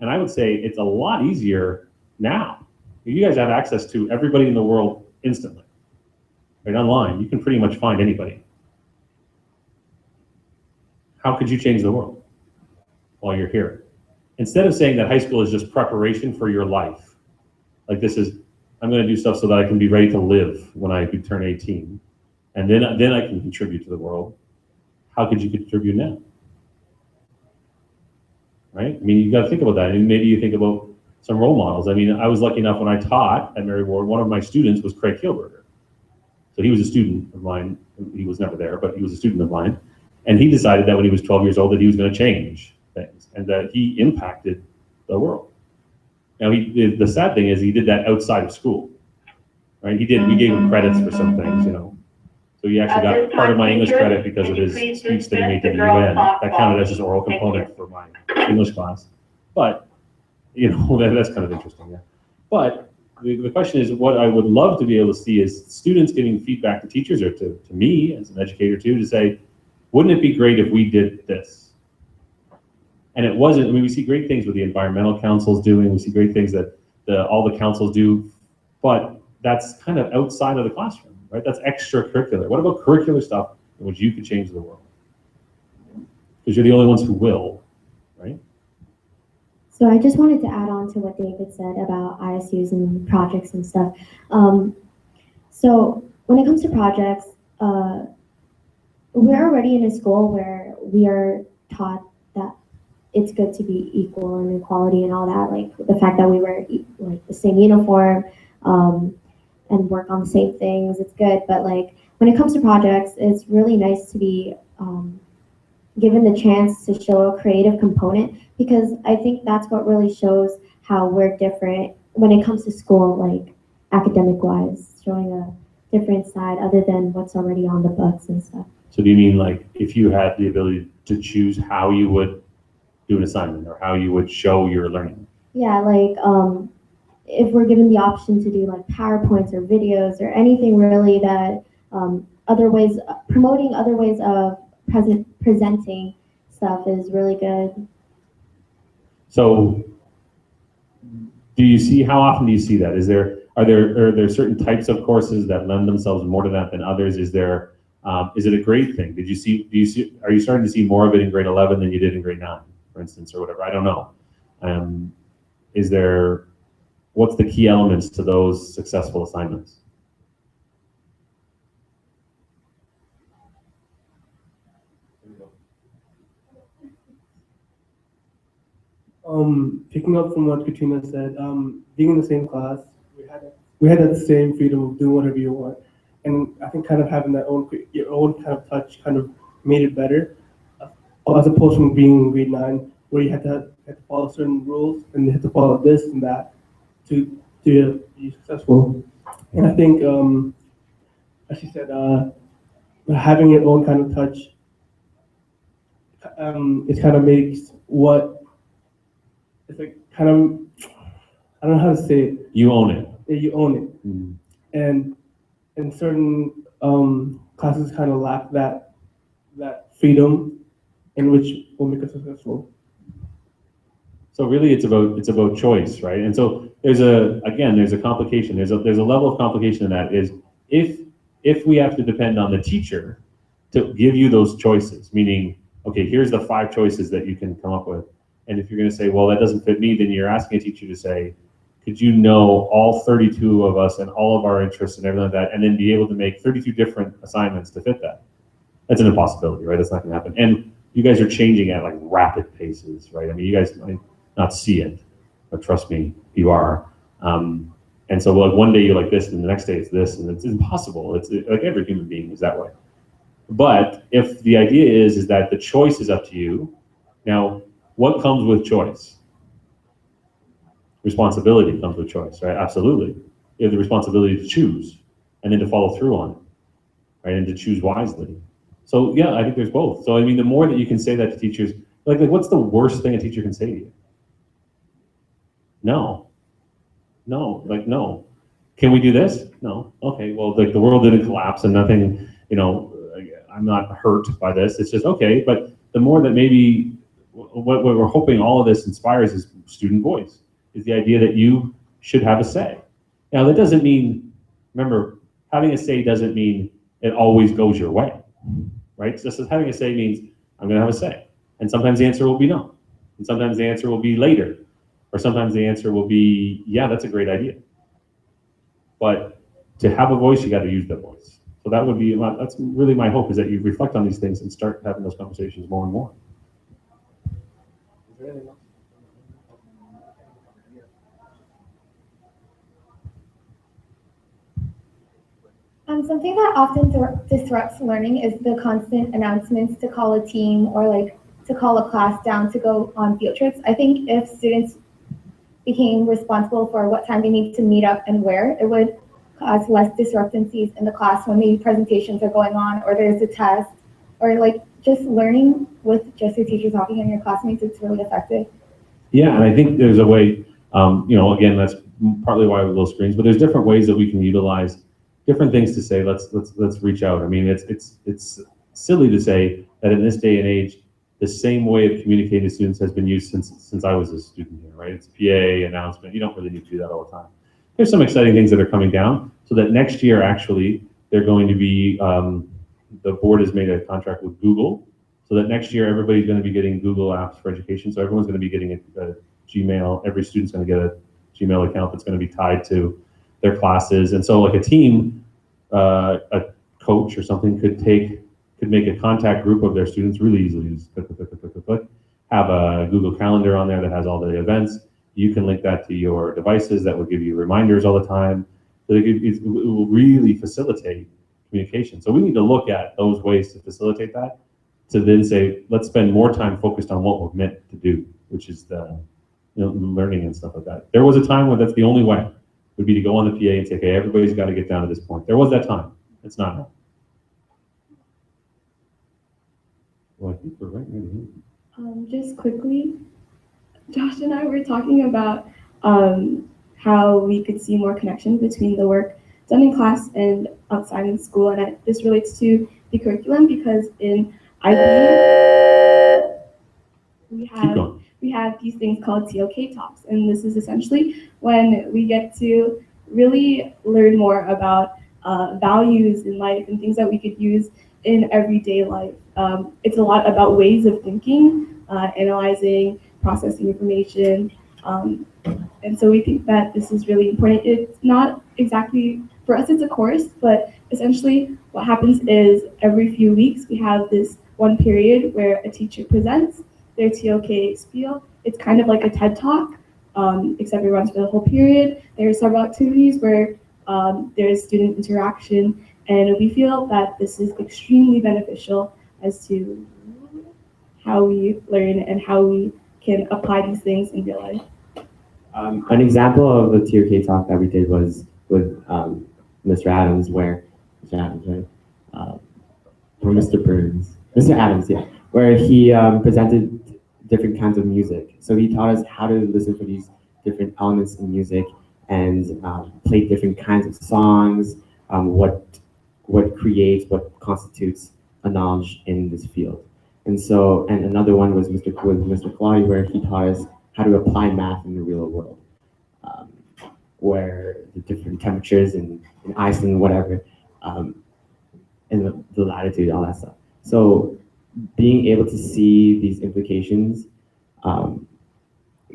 And I would say it's a lot easier now. You guys have access to everybody in the world instantly. Right, online, you can pretty much find anybody. How could you change the world while you're here? Instead of saying that high school is just preparation for your life, like this is, I'm gonna do stuff so that I can be ready to live when I turn 18, and then I can contribute to the world. How could you contribute now? Right? I mean, you gotta think about that. And maybe you think about some role models. I mean, I was lucky enough when I taught at Mary Ward, one of my students was Craig Kielberger. So he was a student of mine. He was never there, but he was a student of mine. And he decided that when he was 12 years old that he was going to change things and that he impacted the world. Now, the sad thing is he did that outside of school, right? We gave him credits for some things, So he actually got part of my English credit because of his speech that he made to the UN. That counted as his oral component for my English class. But, that's kind of interesting, yeah. But the question is, what I would love to be able to see is students giving feedback to teachers or to me as an educator too, to say, wouldn't it be great if we did this? And it wasn't, I mean, we see great things with the environmental councils doing, we see great things that all the councils do, but that's kind of outside of the classroom, right? That's extracurricular. What about curricular stuff in which you could change the world? Because you're the only ones who will, right? So I just wanted to add on to what David said about ISUs and projects and stuff. So when it comes to projects, we're already in a school where we are taught that it's good to be equal and equality and all that, like the fact that we wear like the same uniform and work on the same things, it's good. But like when it comes to projects, it's really nice to be given the chance to show a creative component, because I think that's what really shows how we're different when it comes to school, like academic wise, showing a different side other than what's already on the books and stuff. So do you mean like if you had the ability to choose how you would do an assignment or how you would show your learning? Yeah, like if we're given the option to do like PowerPoints or videos or anything really that other ways, promoting other ways of presenting stuff is really good. So do you see, how often do you see that? Are there certain types of courses that lend themselves more to that than others? Is it a grade thing? Are you starting to see more of it in grade 11 than you did in grade 9, for instance, or whatever? I don't know. what's the key elements to those successful assignments? Picking up from what Katrina said, being in the same class, we had that same freedom of doing whatever you want, and I think kind of having that your own kind of touch kind of made it better, as opposed from being in grade 9 where you had to follow certain rules and you had to follow this and that to be successful. And I think, as she said, having your own kind of touch, it kind of makes what it's like kind of, I don't know how to say it. You own it. Yeah, you own it. Mm. And certain classes kind of lack that freedom, in which will make us successful. So really, it's about choice, right? And so there's a complication. There's a level of complication in that is if we have to depend on the teacher to give you those choices, meaning, okay, here's the 5 choices that you can come up with. And if you're going to say, well, that doesn't fit me, then you're asking a teacher to say, could you know all 32 of us and all of our interests and everything like that, and then be able to make 32 different assignments to fit that? That's an impossibility, right? That's not going to happen. And you guys are changing at like rapid paces, right? I mean, you guys might not see it, but trust me, you are. And so like one day you're like this, and the next day it's this, and it's impossible. It's like every human being is that way. But if the idea is that the choice is up to you, now what comes with choice? Responsibility comes with choice, right? Absolutely. You have the responsibility to choose and then to follow through on it, right? And to choose wisely. So yeah, I think there's both. So I mean, the more that you can say that to teachers, like what's the worst thing a teacher can say to you? No. No. Can we do this? No. Okay, well, like the world didn't collapse and nothing, I'm not hurt by this. It's just, okay, but the more that maybe what we're hoping all of this inspires is student voice, is the idea that you should have a say. Now, that doesn't mean, remember, having a say doesn't mean it always goes your way, right? Just as having a say means I'm going to have a say. And sometimes the answer will be no. And sometimes the answer will be later. Or sometimes the answer will be, yeah, that's a great idea. But to have a voice, you got to use that voice. So that would be, that's really my hope, is that you reflect on these things and start having those conversations more and more. Something that often disrupts learning is the constant announcements to call a team or like to call a class down to go on field trips. I think if students became responsible for what time they need to meet up and where, it would cause less discrepancies in the class when maybe presentations are going on or there's a test, or like just learning with just your teacher talking and your classmates. It's really effective. Yeah, and I think there's a way, again, that's partly why we have those screens, but there's different ways that we can utilize different things to say, let's reach out. I mean, it's silly to say that in this day and age, the same way of communicating to students has been used since I was a student here, right? It's PA, announcement. You don't really need to do that all the time. There's some exciting things that are coming down, so that next year, actually, they're going to be, the board has made a contract with Google, so that next year, everybody's going to be getting Google Apps for Education, so everyone's going to be getting a Gmail, every student's going to get a Gmail account that's going to be tied to their classes. And so like a team, a coach or something could make a contact group of their students really easily. Just click, have a Google Calendar on there that has all the events. You can link that to your devices that will give you reminders all the time. So it will really facilitate communication. So we need to look at those ways to facilitate that, to then say, let's spend more time focused on what we're meant to do, which is the learning and stuff like that. There was a time when that's the only way, would be to go on the PA and say, okay, everybody's got to get down to this point. There was that time. It's not now. Well, I think we're right near the end. Just quickly, Josh and I were talking about how we could see more connections between the work done in class and outside in school, and this relates to the curriculum because in IB we have these things called TOK talks, and this is essentially when we get to really learn more about values in life and things that we could use in everyday life. It's a lot about ways of thinking, analyzing, processing information, And so we think that this is really important. It's not exactly, for us it's a course, but essentially what happens is every few weeks we have this one period where a teacher presents their TOK spiel. It's kind of like a TED Talk, except it runs for the whole period. There are several activities where there is student interaction, and we feel that this is extremely beneficial as to how we learn and how we can apply these things in real life. An example of a TOK talk that we did was with Mr. Adams, where Mr. Adams, right? Or Mr. Burns, Mr. Adams, yeah, where he presented different kinds of music. So he taught us how to listen for these different elements in music and play different kinds of songs, what constitutes a knowledge in this field. And so, and another one was Mr. Kaladi, where he taught us how to apply math in the real world, where the different temperatures in Iceland, whatever, and the latitude, all that stuff. So being able to see these implications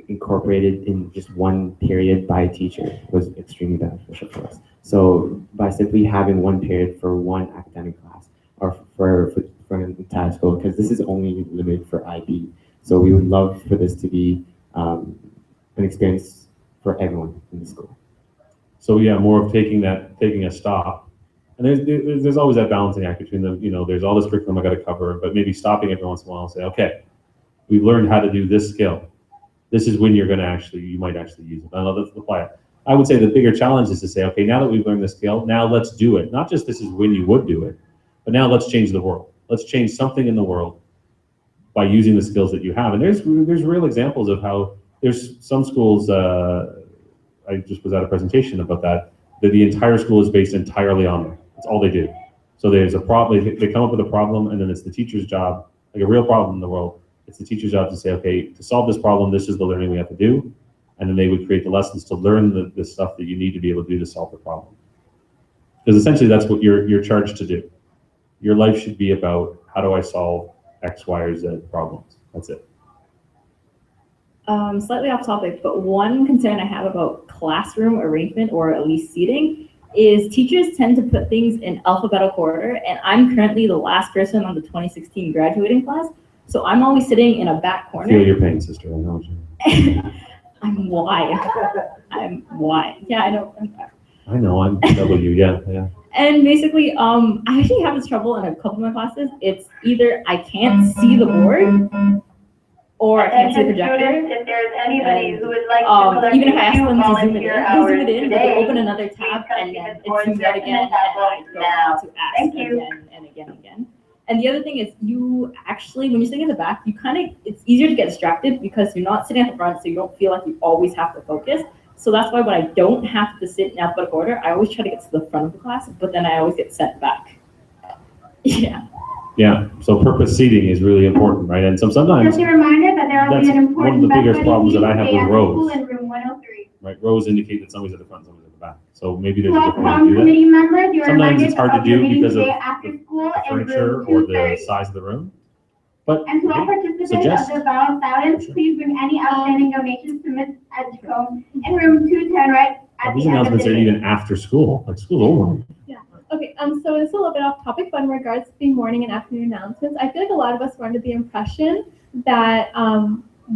incorporated in just one period by a teacher was extremely beneficial for us. So by simply having one period for one academic class or for an entire school, because this is only limited for IB. So we would love for this to be an experience for everyone in the school. So yeah, more of taking a stop. And there's always that balancing act between the, there's all this curriculum I got to cover, but maybe stopping every once in a while and say, okay, we've learned how to do this skill. This is when you might actually use it. I know that's apply it. I would say the bigger challenge is to say, okay, now that we've learned this skill, now let's do it. Not just this is when you would do it, but now let's change the world. Let's change something in the world by using the skills that you have. And there's real examples of how there's some schools, I just was at a presentation about that the entire school is based entirely on them. That's all they do. So there's a problem, they come up with a problem, and then it's the teacher's job, like a real problem in the world, it's the teacher's job to say, okay, to solve this problem, this is the learning we have to do. And then they would create the lessons to learn the stuff that you need to be able to do to solve the problem. Because essentially that's what you're charged to do. Your life should be about, how do I solve X, Y, or Z problems? That's it. Slightly off topic, but one concern I have about classroom arrangement, or at least seating, is teachers tend to put things in alphabetical order, and I'm currently the last person on the 2016 graduating class, so I'm always sitting in a back corner. Feel your pain, sister. I know. I'm Y. I'm Y. Yeah, I know. I know. I'm W. Yeah. And basically, I actually have this trouble in a couple of my classes. It's either I can't see the board, or I can't see the projector. Students, if there's anybody who would like to collect even if I ask them to zoom it volunteer in, they hours zoom it in, but they today, open another tab and then it's board zoomed out again, and I go now. on to ask Thank you. again and again and again. And the other thing is, you actually, when you're sitting in the back, it's easier to get distracted because you're not sitting at the front, so you don't feel like you always have to focus. So that's why when I don't have to sit in alphabetical order, I always try to get to the front of the class, but then I always get sent back. Yeah. Yeah, so purpose seating is really important, right? And sometimes Just a reminder that there will be that's an important one of the biggest problems that I have meeting with today at the school rows. in room 103. Right, rows indicate that somebody's at the front, somebody's at the back. So maybe there's a Well, different way to do that. committee members, you're Sometimes reminded it's hard to of your do meeting because of today after school the in furniture room or the 230. size of the room. But And to all participants suggest. of the Vow of Silence, please bring any outstanding donations to Ms. Edgecombe in room 210 right at These the end of the announcements are meeting. even after school, like school's over. Okay, so it's a little bit off topic, but in regards to the morning and afternoon announcements, I feel like a lot of us were under the impression that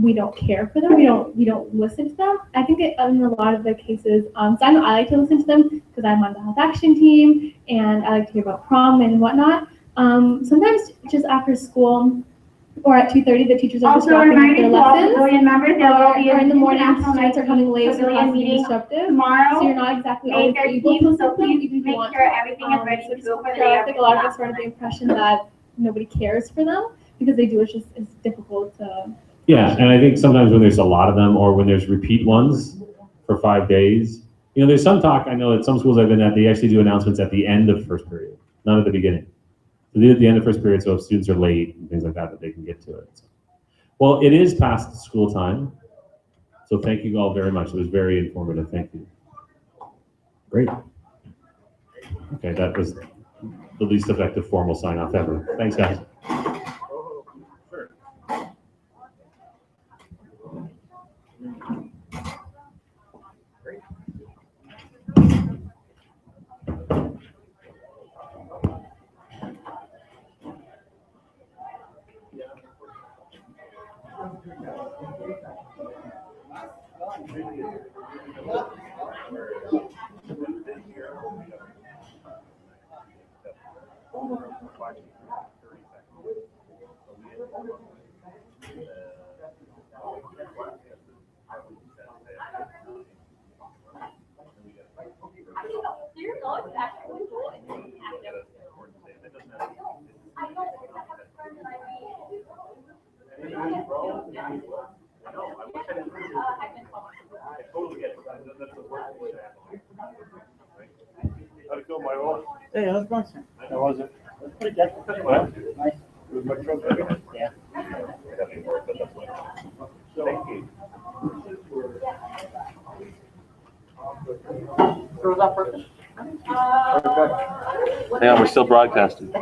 we don't care for them, we don't listen to them. I think in a lot of the cases, so I know I like to listen to them because I'm on the health action team and I like to hear about prom and whatnot. Sometimes just after school or at 2:30, the teachers are just Also wrapping up reminding their to all lessons. pavilion members, there will be Or in the morning, international students are coming late, so pavilion classes being meeting disruptive. tomorrow, So you're not exactly May always able to 13th, listen so to them, please even if you make want sure to. everything is ready So to just, go for the I day. think a lot of us were under the impression that nobody cares for them because they do. It's difficult to. Yeah, and I think sometimes when there's a lot of them or when there's repeat ones for 5 days, there's some talk, I know at some schools I've been at, they actually do announcements at the end of first period, not at the beginning. So they do at the end of first period, so if students are late and things like that they can get to it. So. Well, it is past school time, so thank you all very much. It was very informative. Thank you. Great. Okay, that was the least effective formal sign-off ever. Thanks, guys. Hey, how's it going, sir? How was it? Pretty good. Well, nice. Yeah. Thank you. Hang on, we're still broadcasting.